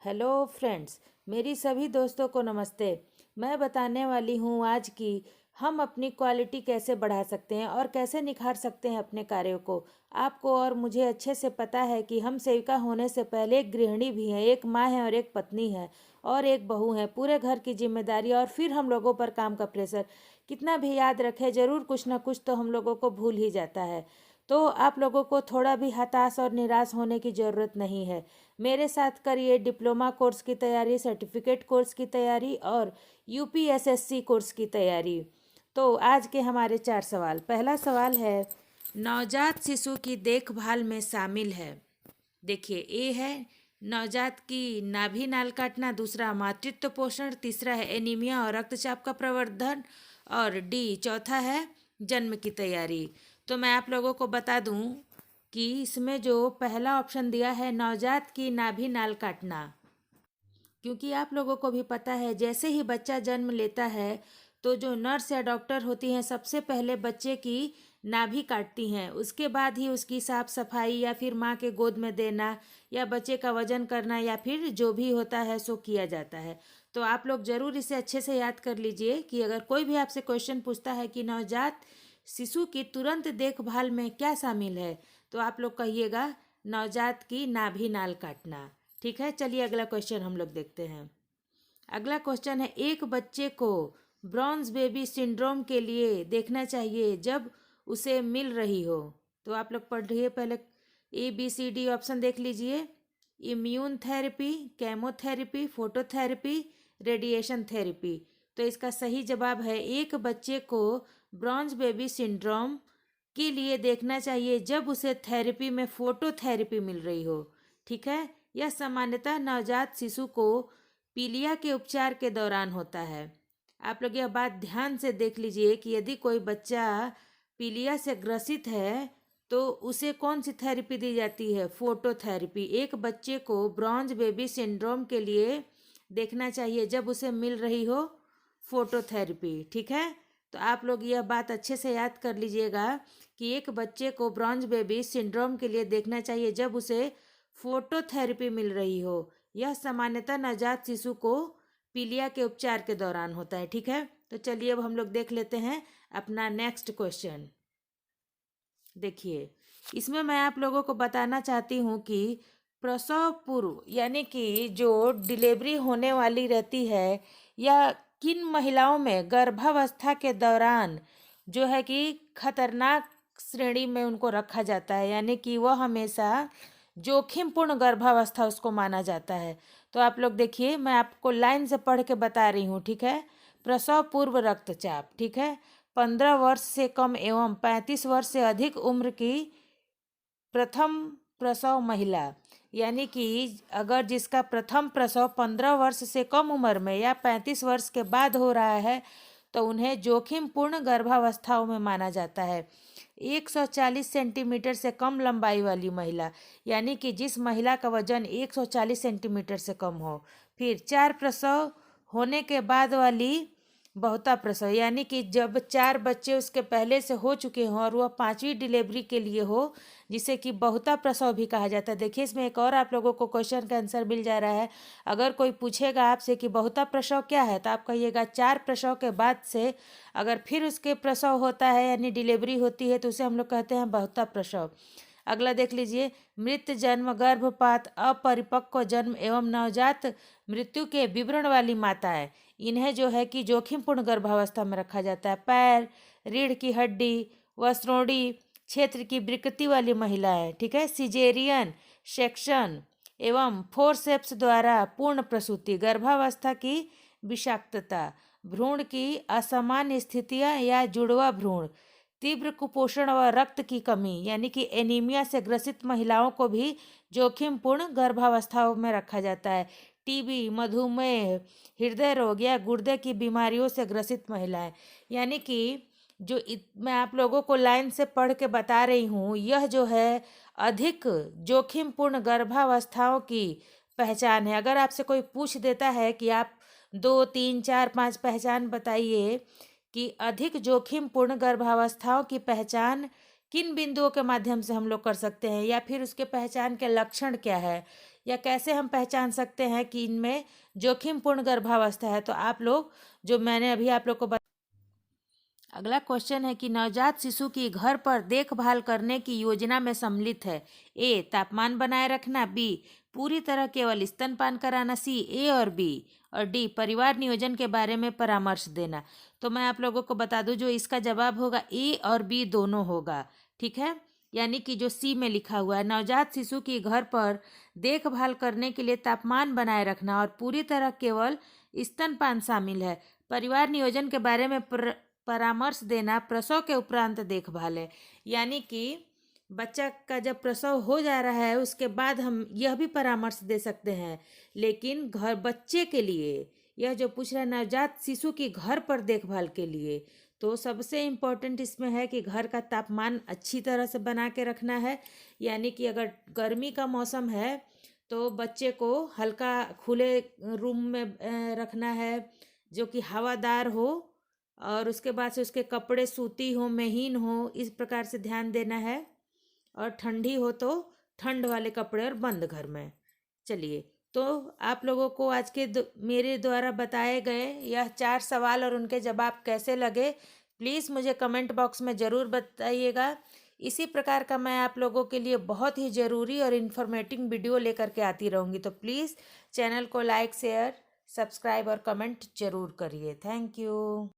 Hello friends, मेरी सभी दोस्तों को नमस्ते। मैं बताने वाली हूँ आज कि हम अपनी क्वालिटी कैसे बढ़ा सकते हैं और कैसे निखार सकते हैं अपने कार्यों को। आपको और मुझे अच्छे से पता है कि हम सेविका होने से पहले एक गृहिणी भी हैं, एक माँ है और एक पत्नी है और एक बहू है। पूरे घर की जिम्मेदारी और फिर हम लोगों पर काम का प्रेशर। कितना भी याद रखें, ज़रूर कुछ ना कुछ तो हम लोगों को भूल ही जाता है। तो आप लोगों को थोड़ा भी हताश और निराश होने की ज़रूरत नहीं है। मेरे साथ करिए डिप्लोमा कोर्स की तैयारी, सर्टिफिकेट कोर्स की तैयारी और यूपीएसएससी कोर्स की तैयारी। तो आज के हमारे 4 सवाल। पहला सवाल है, नवजात शिशु की देखभाल में शामिल है। देखिए, ए है नवजात की नाभि नाल काटना, दूसरा मातृत्व पोषण, तीसरा है एनीमिया और रक्तचाप का प्रवर्धन और डी चौथा है जन्म की तैयारी। तो मैं आप लोगों को बता दूं कि इसमें जो पहला ऑप्शन दिया है नवजात की नाभि नाल काटना, क्योंकि आप लोगों को भी पता है जैसे ही बच्चा जन्म लेता है तो जो नर्स या डॉक्टर होती हैं सबसे पहले बच्चे की नाभि काटती हैं। उसके बाद ही उसकी साफ सफाई या फिर माँ के गोद में देना या बच्चे का वजन करना या फिर जो भी होता है सो किया जाता है। तो आप लोग ज़रूर इसे अच्छे से याद कर लीजिए कि अगर कोई भी आपसे क्वेश्चन पूछता है कि नवजात शिशु की तुरंत देखभाल में क्या शामिल है, तो आप लोग कहिएगा नवजात की नाभि नाल काटना। ठीक है, चलिए अगला क्वेश्चन हम लोग देखते हैं। अगला क्वेश्चन है, एक बच्चे को ब्रॉन्ज बेबी सिंड्रोम के लिए देखना चाहिए जब उसे मिल रही हो। तो आप लोग पढ़िए, पहले ABCD ऑप्शन देख लीजिए। Immune therapy, chemotherapy, phototherapy, radiation therapy. तो इसका सही जवाब है, एक बच्चे को ब्रॉन्ज बेबी सिंड्रोम के लिए देखना चाहिए जब उसे थेरेपी में फोटोथेरेपी मिल रही हो। ठीक है, यह सामान्यतः नवजात शिशु को पीलिया के उपचार के दौरान होता है। आप लोग यह बात ध्यान से देख लीजिए कि यदि कोई बच्चा पीलिया से ग्रसित है तो उसे कौन सी थेरेपी दी जाती है? फोटोथेरेपी। एक बच्चे को ब्रॉन्ज बेबी सिंड्रोम के लिए देखना चाहिए जब उसे मिल रही हो फोटोथेरेपी। ठीक है, तो आप लोग यह बात अच्छे से याद कर लीजिएगा कि एक बच्चे को ब्रॉन्ज बेबी सिंड्रोम के लिए देखना चाहिए जब उसे फोटोथेरेपी मिल रही हो। यह सामान्यतः नवजात शिशु को पीलिया के उपचार के दौरान होता है। ठीक है, तो चलिए अब हम लोग देख लेते हैं अपना नेक्स्ट क्वेश्चन। देखिए, इसमें मैं आप लोगों को बताना चाहती हूँ कि प्रसव पूर्व यानी कि जो डिलीवरी होने वाली रहती है या किन महिलाओं में गर्भावस्था के दौरान जो है कि खतरनाक श्रेणी में उनको रखा जाता है, यानी कि वह हमेशा जोखिमपूर्ण गर्भावस्था उसको माना जाता है। तो आप लोग देखिए, मैं आपको लाइन से पढ़ के बता रही हूँ। ठीक है, प्रसव पूर्व रक्तचाप। ठीक है, 15 वर्ष से कम एवं 35 वर्ष से अधिक उम्र की प्रथम प्रसव महिला, यानी कि अगर जिसका प्रथम प्रसव 15 वर्ष से कम उम्र में या 35 वर्ष के बाद हो रहा है तो उन्हें जोखिमपूर्ण गर्भावस्थाओं में माना जाता है। 140 सेंटीमीटर से कम लंबाई वाली महिला, यानी कि जिस महिला का वजन 140 सेंटीमीटर से कम हो। फिर 4 प्रसव होने के बाद वाली बहुता प्रसव, यानी कि जब 4 बच्चे उसके पहले से हो चुके हों और वह 5वीं डिलीवरी के लिए हो, जिसे कि बहुता प्रसव भी कहा जाता है। देखिए, इसमें एक और आप लोगों को क्वेश्चन का आंसर मिल जा रहा है। अगर कोई पूछेगा आपसे कि बहुता प्रसव क्या है, तो आप कहिएगा 4 प्रसव के बाद से अगर फिर उसके प्रसव होता है यानी डिलीवरी होती है तो उसे हम लोग कहते हैं बहुता प्रसव। अगला देख लीजिए, मृत जन्म, गर्भपात, अपरिपक्व जन्म एवं नवजात मृत्यु के विवरण वाली माताएं, इन्हें जो है कि जोखिमपूर्ण गर्भावस्था में रखा जाता है। पैर, रीढ़ की हड्डी व श्रोणि क्षेत्र की विकृति वाली महिलाएं। ठीक है, सिजेरियन सेक्शन एवं फोरसेप्स द्वारा पूर्ण प्रसूति, गर्भावस्था की विषाक्तता, भ्रूण की असामान्य स्थितियां या जुड़वा भ्रूण, तीव्र कुपोषण व रक्त की कमी यानी कि एनीमिया से ग्रसित महिलाओं को भी जोखिमपूर्ण गर्भावस्थाओं में रखा जाता है। टीबी, मधुमेह, हृदय रोग या गुर्दे की बीमारियों से ग्रसित महिलाएं, यानी कि जो मैं आप लोगों को लाइन से पढ़ के बता रही हूँ, यह जो है अधिक जोखिमपूर्ण गर्भावस्थाओं की पहचान है। अगर आपसे कोई पूछ देता है कि आप 2, 3, 4, 5 पहचान बताइए कि अधिक जोखिमपूर्ण गर्भावस्थाओं की पहचान किन बिंदुओं के माध्यम से हम लोग कर सकते हैं या फिर उसके पहचान के लक्षण क्या है, या कैसे हम पहचान सकते हैं कि इनमें जोखिमपूर्ण गर्भावस्था है? तो आप लोग जो मैंने अभी आप लोग को अगला क्वेश्चन है कि नवजात शिशु की घर पर देखभाल करने की योजना में सम्मिलित है। ए तापमान बनाए रखना, बी पूरी तरह केवल स्तनपान कराना, सी ए और बी, और डी परिवार नियोजन के बारे में परामर्श देना। तो मैं आप लोगों को बता दूं जो इसका जवाब होगा ए और बी दोनों होगा। ठीक है, यानी कि जो सी में लिखा हुआ है नवजात शिशु की घर पर देखभाल करने के लिए तापमान बनाए रखना और पूरी तरह केवल स्तनपान शामिल है। परिवार नियोजन के बारे में परामर्श देना प्रसव के उपरांत देखभाल है। यानी कि बच्चा का जब प्रसव हो जा रहा है उसके बाद हम यह भी परामर्श दे सकते हैं, लेकिन घर बच्चे के लिए यह जो पूछ रहा है नवजात शिशु की घर पर देखभाल के लिए, तो सबसे इम्पोर्टेंट इसमें है कि घर का तापमान अच्छी तरह से बना के रखना है। यानी कि अगर गर्मी का मौसम है तो बच्चे को हल्का खुले रूम में रखना है जो कि हवादार हो, और उसके बाद से उसके कपड़े सूती हो, महीन हो, इस प्रकार से ध्यान देना है। और ठंडी हो तो ठंड वाले कपड़े और बंद घर में। चलिए, तो आप लोगों को आज के मेरे द्वारा बताए गए यह 4 सवाल और उनके जवाब कैसे लगे प्लीज़ मुझे कमेंट बॉक्स में ज़रूर बताइएगा। इसी प्रकार का मैं आप लोगों के लिए बहुत ही ज़रूरी और इन्फॉर्मेटिव वीडियो लेकर के आती रहूँगी। तो प्लीज़ चैनल को लाइक, शेयर, सब्सक्राइब और कमेंट जरूर करिए। Thank you.